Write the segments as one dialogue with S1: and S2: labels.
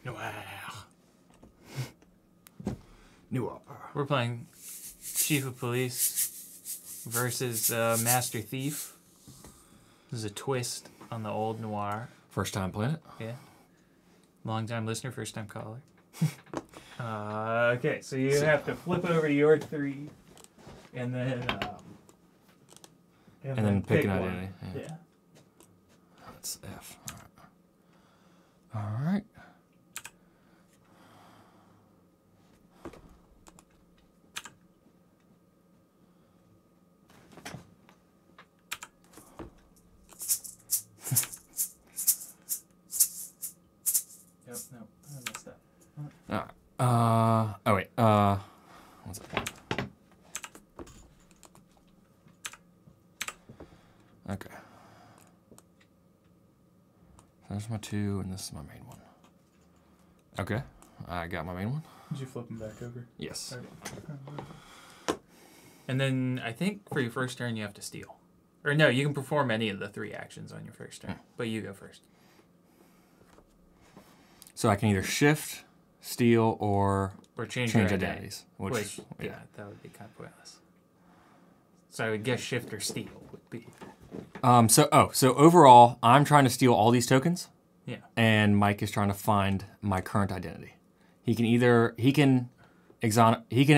S1: Noir. Noir.
S2: We're playing Chief of Police versus Master Thief. This is a twist on the old Noir.
S1: First time playing it?
S2: Yeah. Long time listener, first time caller. Okay, so you have to flip over your 3 and then
S1: and then pick an
S2: one.
S1: identity.
S2: Yeah.
S1: That's F. All right.
S2: Yep, no, I messed up.
S1: Oh wait. What's that? Okay. There's my 2, and this is my main one. Okay, I got my main one.
S2: Did you flip them back over?
S1: Yes.
S2: Okay. And then I think for your first turn you have to steal. Or no, you can perform any of the 3 actions on your first turn, but you go first.
S1: So I can either shift, steal, or
S2: change your
S1: identities.
S2: Which yeah, that would be kind of pointless. So I would guess shift or steal would be.
S1: So overall, I'm trying to steal all these tokens.
S2: Yeah.
S1: And Mike is trying to find my current identity. He can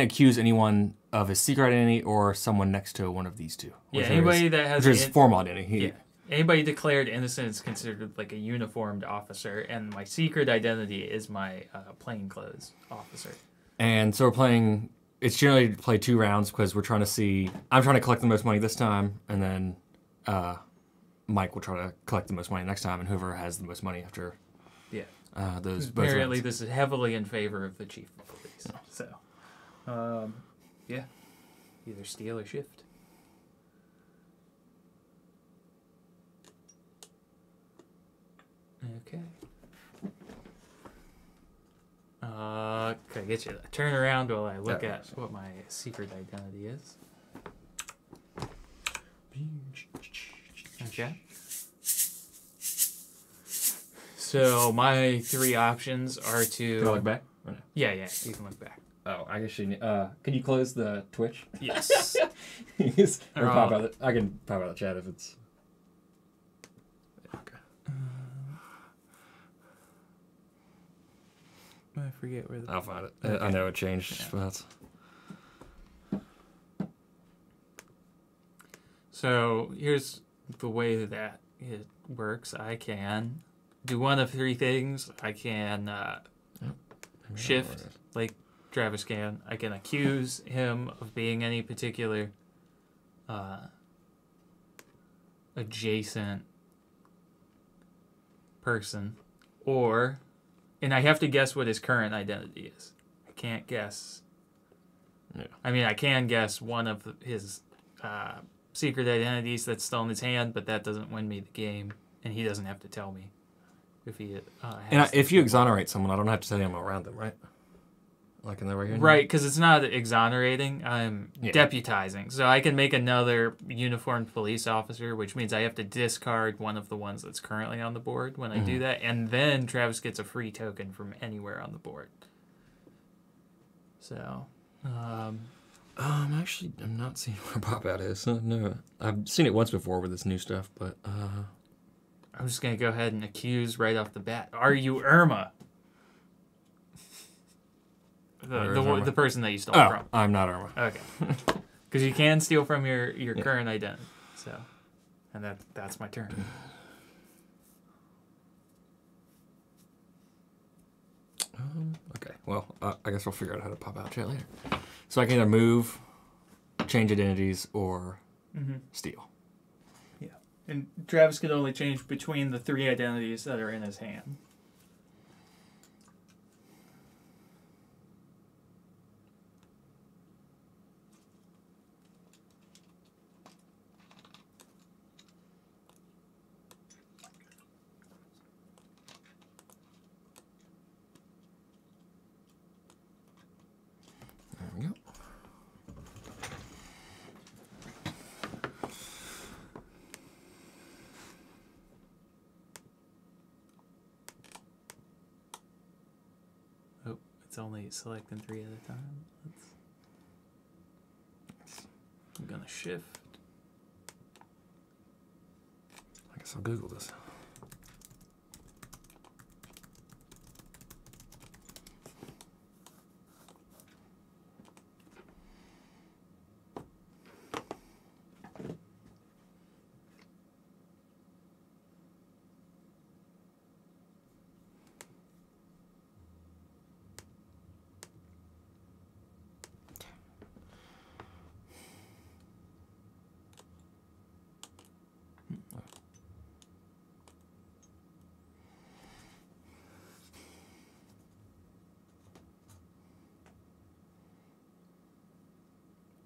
S1: accuse anyone of his secret identity or someone next to one of these 2.
S2: Yeah, anybody that has
S1: his formal identity.
S2: Yeah. Anybody declared innocent is considered like a uniformed officer, and my secret identity is my plainclothes officer.
S1: And so we're playing. It's generally to play 2 rounds because we're trying to see. I'm trying to collect the most money this time, and then Mike will try to collect the most money next time, and whoever has the most money after.
S2: Yeah.
S1: Those.
S2: Apparently, this is heavily in favor of the chief of police. So, yeah, either steal or shift. Okay. Can I get you to turn around while I look at what my secret identity is? Okay. So my 3 options are to...
S1: Can I look back?
S2: Yeah, you can look back.
S1: Oh, I guess you need... can you close the Twitch?
S2: Yes.
S1: Or pop out I can pop out the chat if it's... Okay.
S2: I forget where the...
S1: I'll find it.
S2: Okay.
S1: I know it changed spots.
S2: So here's the way that it works. I can do one of 3 things. I can shift, like Travis can. I can accuse him of being any particular adjacent person. And I have to guess what his current identity is. I can't guess.
S1: Yeah.
S2: I mean, I can guess one of his secret identities that's still in his hand, but that doesn't win me the game, and he doesn't have to tell me if he has.
S1: If you exonerate someone, I don't have to tell you I'm around them, right? Like in the right here?
S2: Right, because it's not exonerating. I'm deputizing. So I can make another uniformed police officer, which means I have to discard one of the ones that's currently on the board when I do that, and then Travis gets a free token from anywhere on the board. So...
S1: Actually, I'm not seeing where pop-out is. No, I've seen it once before with this new stuff, but
S2: I'm just gonna go ahead and accuse right off the bat. Are you Irma? The person that you stole from.
S1: I'm not Irma.
S2: Okay, because you can steal from your current identity. So, and that's my turn.
S1: Okay, well, I guess we'll figure out how to pop out chat later. So I can either move, change identities, or steal.
S2: Yeah, and Travis can only change between the 3 identities that are in his hand.
S1: There we go.
S2: it's only selecting 3 at a time. I'm gonna shift.
S1: I guess I'll Google this.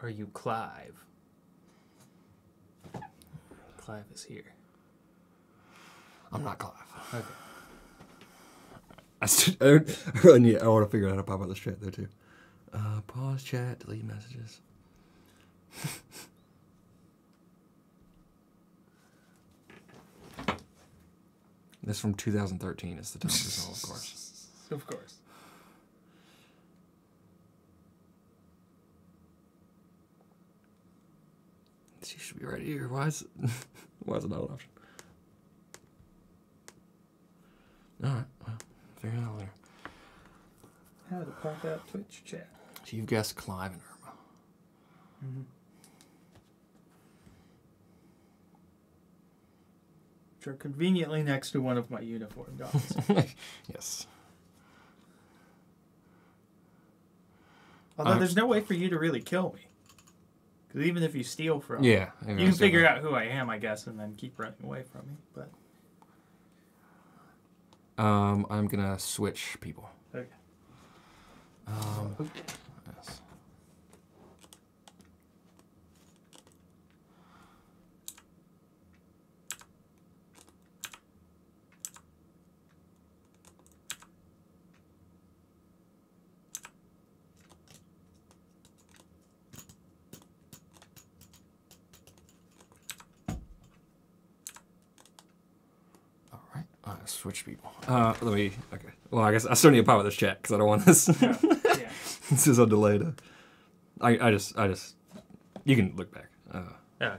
S2: Are you Clive? Clive is here.
S1: I'm not Clive.
S2: Okay.
S1: I really need. I want to figure out how to pop out this chat there too. Pause chat. Delete messages. This from 2013 is the top result, of course.
S2: Of course.
S1: She should be right here. Why is it not an option? Alright, well, figure it out later.
S2: How to pop out Twitch chat.
S1: So you've guessed Clive and Irma.
S2: Mm-hmm. Which are conveniently next to one of my uniformed officers.
S1: Yes.
S2: Although there's no way for you to really kill me. Because even if you steal from me,
S1: Yeah.
S2: you can figure out who I am, I guess, and then keep running away from me. But
S1: I'm gonna switch people.
S2: okay.
S1: Yes. Switch people. Let me. Okay. Well, I guess I still need to pop out this chat because I don't want this.
S2: Yeah.
S1: This is a delay to. I just. You can look back.
S2: Okay. All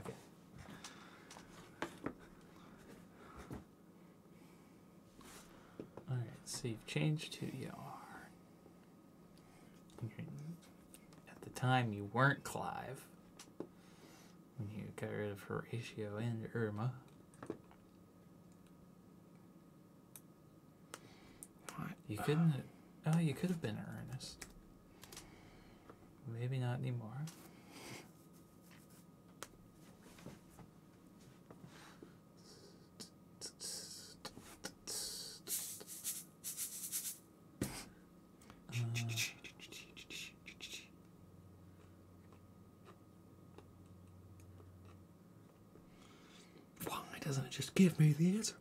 S2: right. So you've changed who you are. At the time, you weren't Clive. When you got rid of Horatio and Irma. You couldn't. Oh, you could have been Ernest. Maybe not anymore.
S1: Why doesn't it just give me the answer?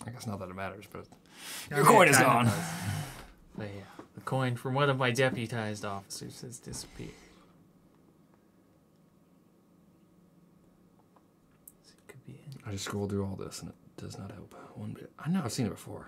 S1: I guess not that it matters, but your coin is gone.
S2: But yeah, the coin from one of my deputized officers has disappeared. So it could be
S1: I just scrolled through all this and it does not help one bit. I know I've seen it before.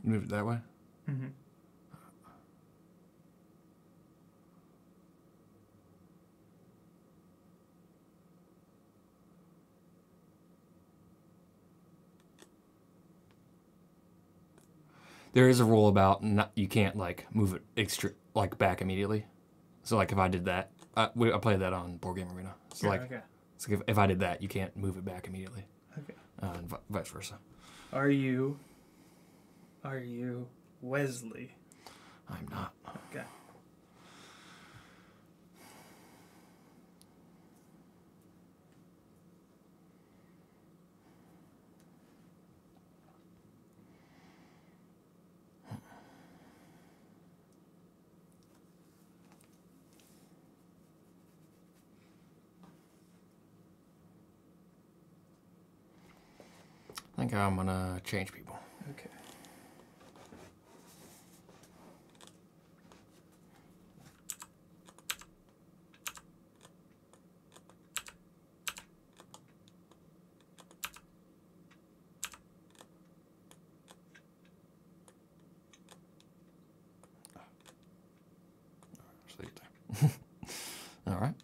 S1: Move it that way?
S2: Mm-hmm.
S1: There is a rule about you can't like move it back immediately. So like if I did that, I played that on Board Game Arena. So
S2: okay.
S1: So if I did that, you can't move it back immediately.
S2: Okay.
S1: And vice versa.
S2: Are you Wesley?
S1: I'm not.
S2: Okay.
S1: I think I'm gonna change people.
S2: Okay.
S1: Just leave it there. All right.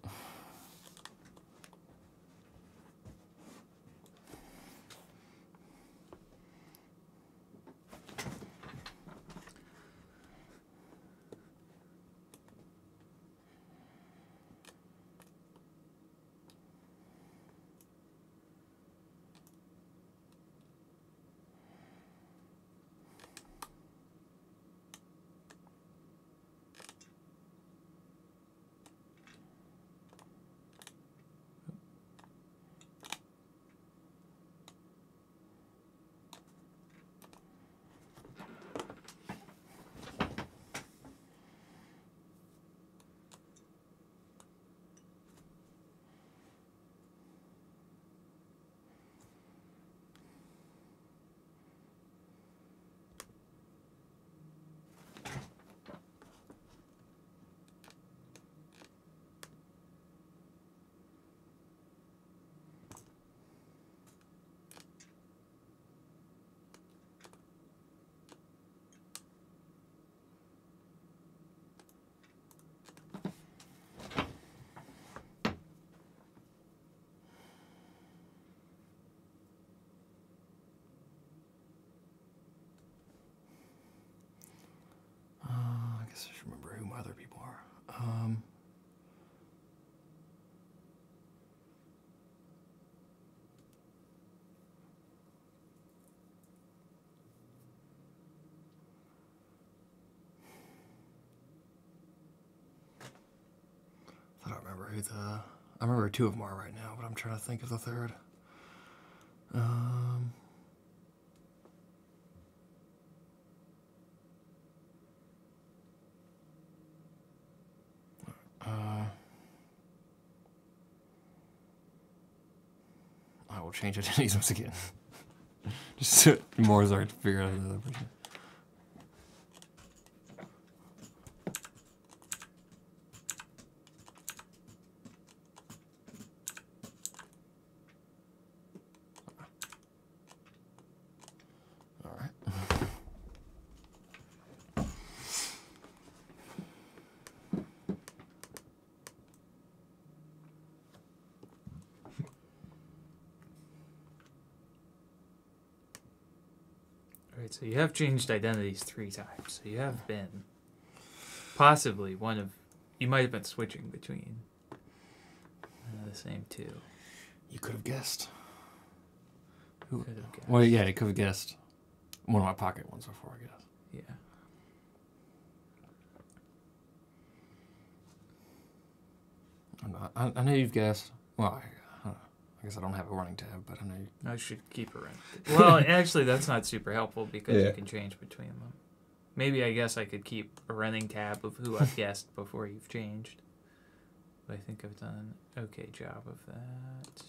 S1: I guess I should remember who my other people are. I don't remember who I remember two of them are right now, but I'm trying to think of the third. I will change it and use them again. Just so more as I figure out another person. All right.
S2: Alright, so you have changed identities 3 times. So you have been possibly one of... You might have been switching between the same two.
S1: You could have guessed.
S2: Who could have guessed?
S1: Well, yeah, you could have guessed one of my pocket ones before, I guess.
S2: Yeah.
S1: I know you've guessed. Well, I guess I don't have a running tab, but I know you...
S2: I should keep a running tab. Well, actually, that's not super helpful because you can change between them. Maybe I guess I could keep a running tab of who I've guessed before you've changed. But I think I've done an okay job of that.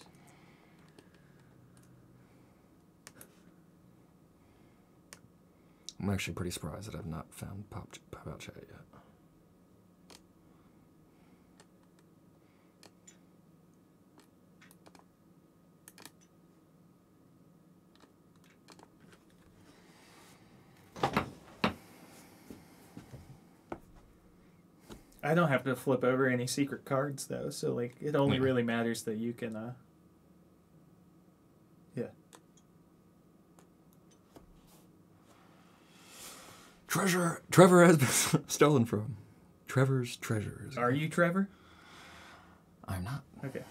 S1: I'm actually pretty surprised that I've not found pop-out chat yet.
S2: I don't have to flip over any secret cards though, so like it only really matters that you can. Yeah.
S1: Treasure. Trevor has been stolen from. Trevor's treasures.
S2: Are you Trevor?
S1: I'm not.
S2: Okay.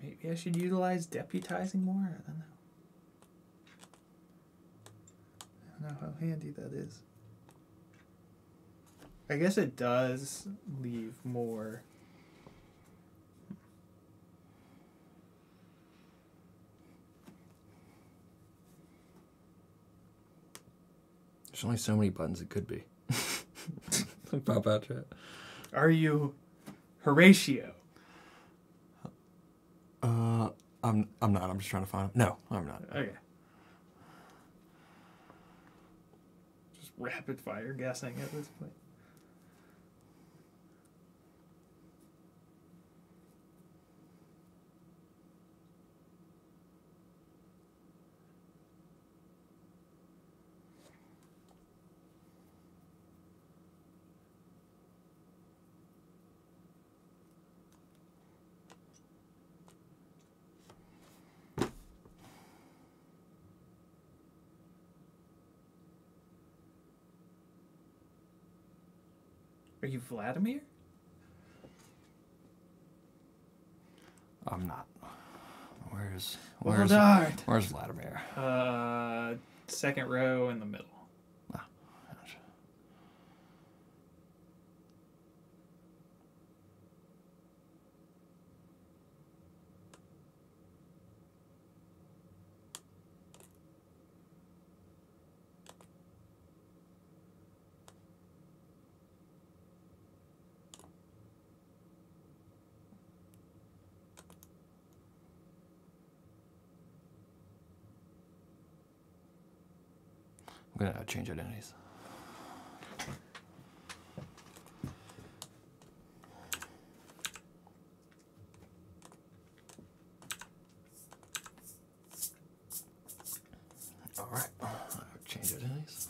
S2: Maybe I should utilize deputizing more? I don't know. I don't know how handy that is. I guess it does leave more.
S1: There's only so many buttons it could be. Pop out chat.
S2: Are you Horatio?
S1: I'm not. I'm just trying to find him. No, I'm not.
S2: Okay. Just rapid fire guessing at this point. Are you Vladimir?
S1: I'm not. Where's Vladimir?
S2: Second row in the middle.
S1: Ah, gotcha. I'm gonna change identities. All right, change identities.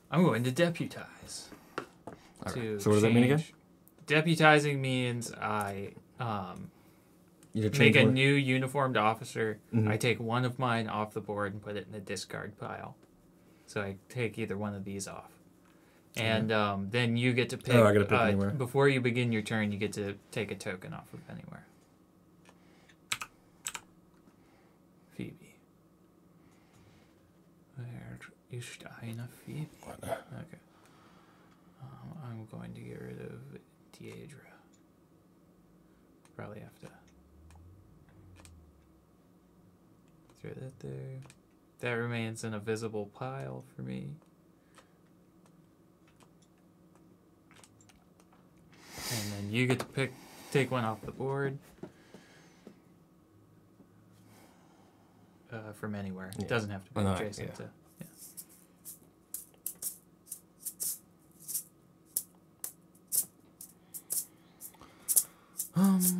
S2: I'm going to deputize.
S1: Right. So what does that mean again?
S2: Deputizing means I make a new uniformed officer. Mm-hmm. I take one of mine off the board and put it in the discard pile. So I take either one of these off. And then you get to pick.
S1: Oh, I got to pick anywhere.
S2: Before you begin your turn, you get to take a token off of anywhere. Phoebe. Where is eine Phoebe? Okay. I'm going to get rid of Deidre. Probably have to throw that there. That remains in a visible pile for me. And then you get to take one off the board. From anywhere. It doesn't have to be adjacent to. Yeah.
S1: Let's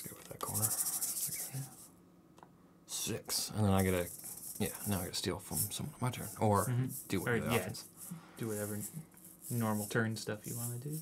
S1: go with that corner. 6, and then I gotta, now I gotta steal from someone on my turn, or do whatever the offense.
S2: Do whatever normal turn stuff you want to do.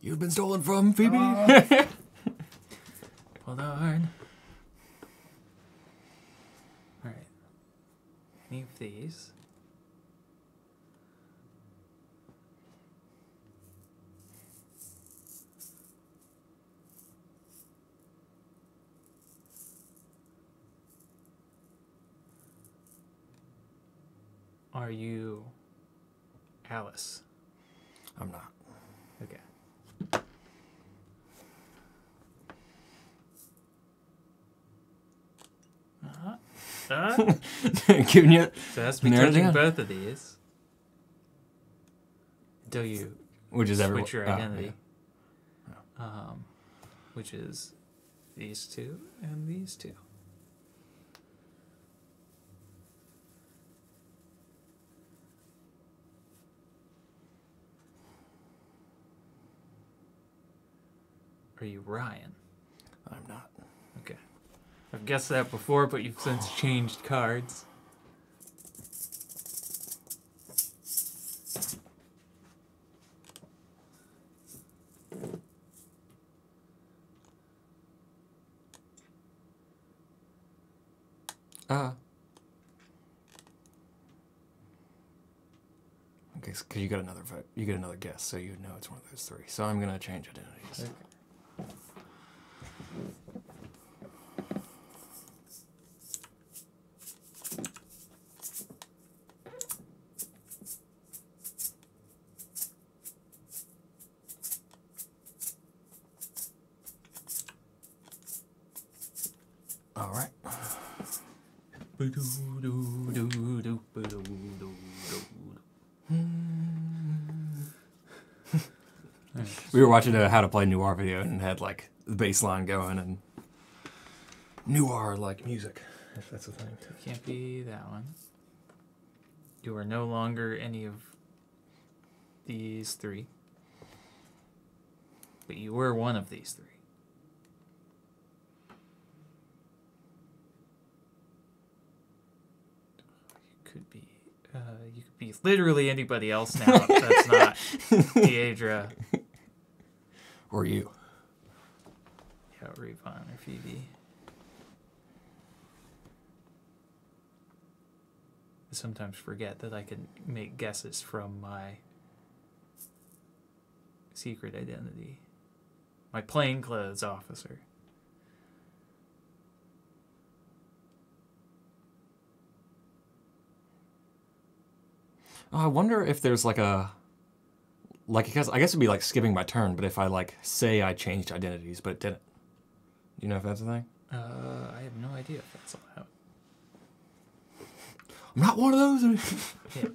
S1: You've been stolen from Phoebe.
S2: Hold on. All right. Any of these. Are you Alice?
S1: I'm not.
S2: Okay.
S1: Giving you.
S2: So that's me
S1: narrow it
S2: touching
S1: down.
S2: both of these until you
S1: Which is everyone.
S2: switch your identity.
S1: Yeah.
S2: Which is these two and these two. Are you Ryan?
S1: I'm not.
S2: Okay. I've guessed that before, but you've since changed cards.
S1: Okay, because you got another vote. You get another guess, so you know it's one of those three. So I'm gonna change identities.
S2: Okay.
S1: All right. We were watching a How to Play Noir video and had like the bass line going and Noir like music, if that's a thing.
S2: Can't be that one. You are no longer any of these three. But you were one of these three. You could be literally anybody else now. That's not Deidre.
S1: Or you.
S2: Yeah, Revon or Phoebe. I sometimes forget that I can make guesses from my secret identity. My plainclothes officer.
S1: Oh, I wonder if there's like a, like, I guess it'd be like skipping my turn, but if I like say I changed identities, but it didn't. Do you know if that's a thing?
S2: I have no idea if that's allowed.
S1: I'm not one of those.
S2: Yeah.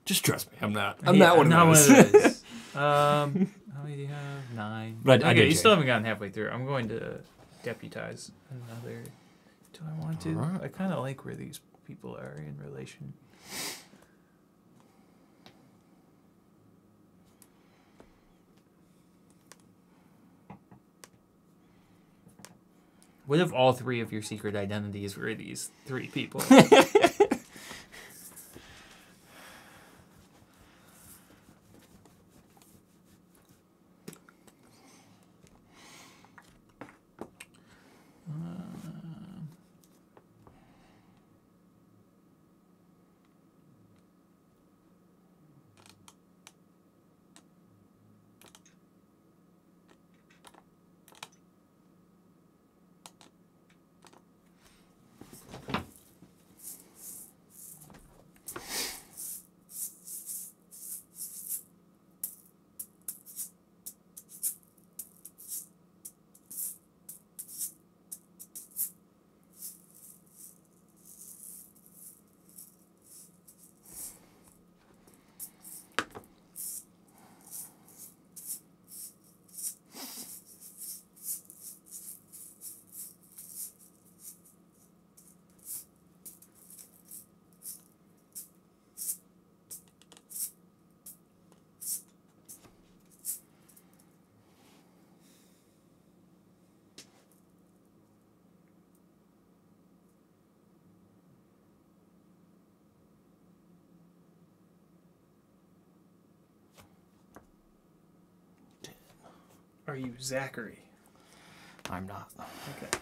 S1: Just trust me, I'm not. I'm not one of those.
S2: One of those. How many do you have? 9.
S1: But I
S2: okay,
S1: did
S2: you still
S1: change.
S2: haven't gotten halfway through. I'm going to deputize another. Do I want to?
S1: Alright.
S2: I kind of like where these people are in relation. What if all 3 of your secret identities were these 3 people? Are you Zachary?
S1: I'm not.
S2: Okay.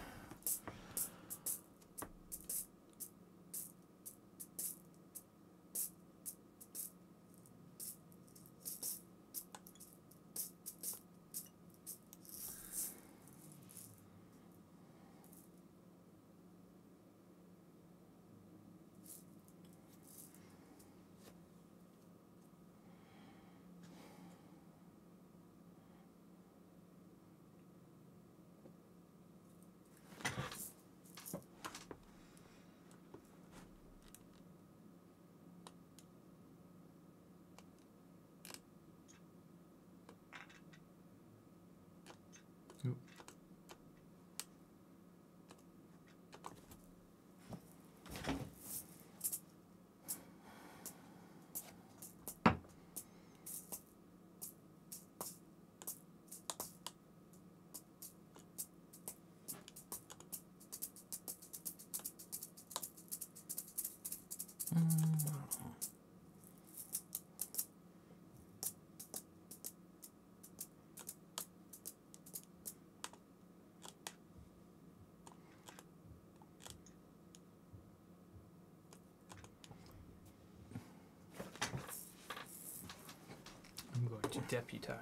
S2: I'm going to deputize.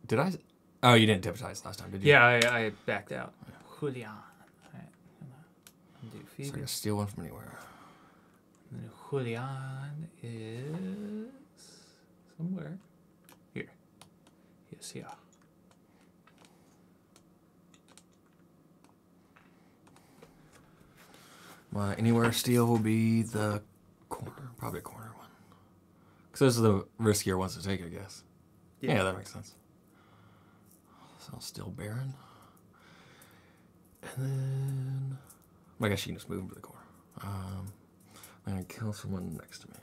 S1: Did I? Oh, you didn't deputize last time, did you?
S2: Yeah, I backed out. Julian. Alright, undo
S1: So I
S2: Phoebe.
S1: gotta steal one from anywhere.
S2: And then Julian is somewhere. Here. Yes, here.
S1: My anywhere steal will be the corner, probably a corner one. Because those are the riskier ones to take, I guess. Yeah, that makes sense. So I'll steal Baron. And then... I guess you can just move him to the corner. I'm going to kill someone next to me.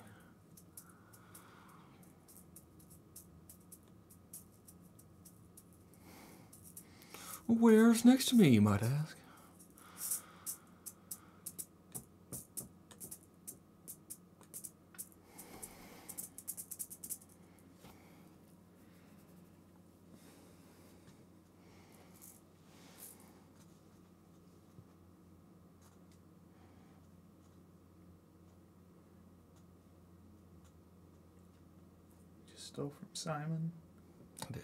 S1: Where's next to me, you might ask?
S2: Stole from Simon.
S1: I did.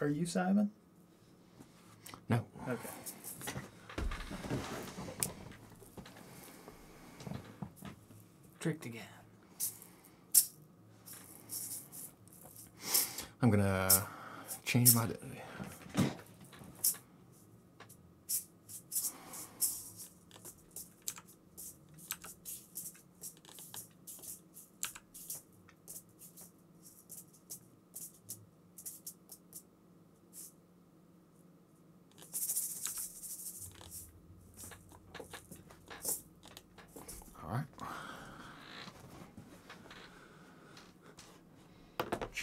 S2: Are you Simon?
S1: No.
S2: Okay. Tricked again.
S1: I'm going to change my identity.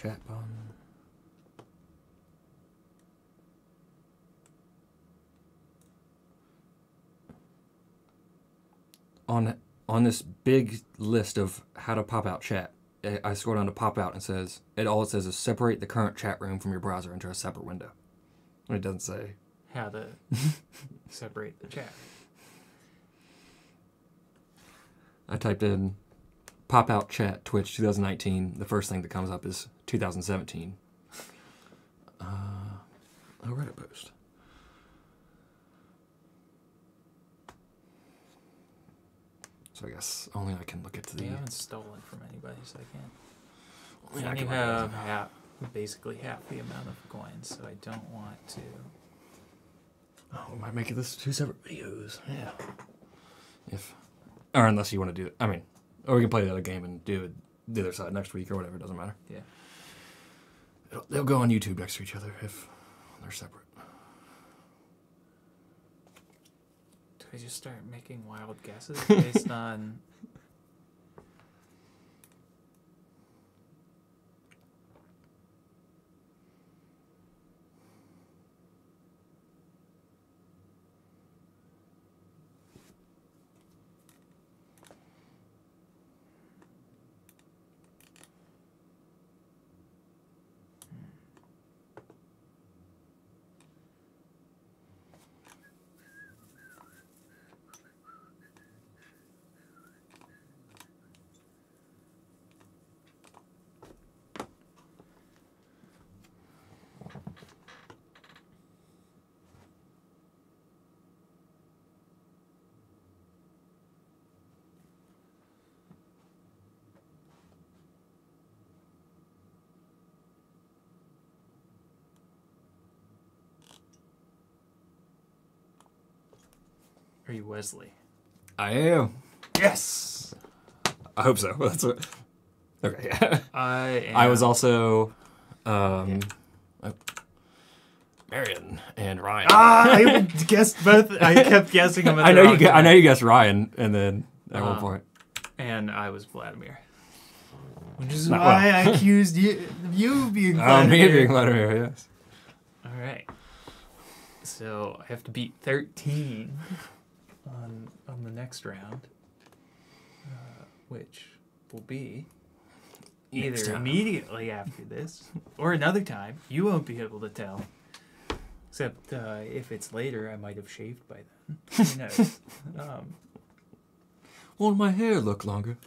S1: chat button. On this big list of how to pop out chat, I scroll down to pop out and all it says is separate the current chat room from your browser into a separate window. And it doesn't say
S2: how to separate the chat.
S1: I typed in pop out chat Twitch 2019. The first thing that comes up is 2017. A Reddit post. So I guess only I can look at the.
S2: I haven't stolen from anybody, so I can't.
S1: Only I
S2: And
S1: can
S2: you
S1: look
S2: have basically half the amount of coins, so I don't want to.
S1: Oh, we might make this 2 separate videos. Yeah. Or unless you want to do it. I mean, or we can play the other game and do it the other side next week or whatever. It doesn't matter.
S2: Yeah.
S1: They'll go on YouTube next to each other if they're separate.
S2: Do I just start making wild guesses based on... Are you Wesley?
S1: I am. Yes. I hope so. That's what. Okay. Yeah.
S2: I am.
S1: I was also, Marion and Ryan.
S2: I guessed both. I kept guessing them. At
S1: I know you. I know you guessed Ryan, and then at one point.
S2: And I was Vladimir. Which is
S1: Not
S2: why
S1: well.
S2: I accused you of being
S1: Oh,
S2: Vladimir.
S1: me being Vladimir. Yes.
S2: All right. So I have to beat 13 on the next round, which will be
S1: Next
S2: either
S1: time.
S2: immediately after this or another time. You won't be able to tell. Except if it's later, I might have shaved by then. Who knows?
S1: Won't my hair look longer?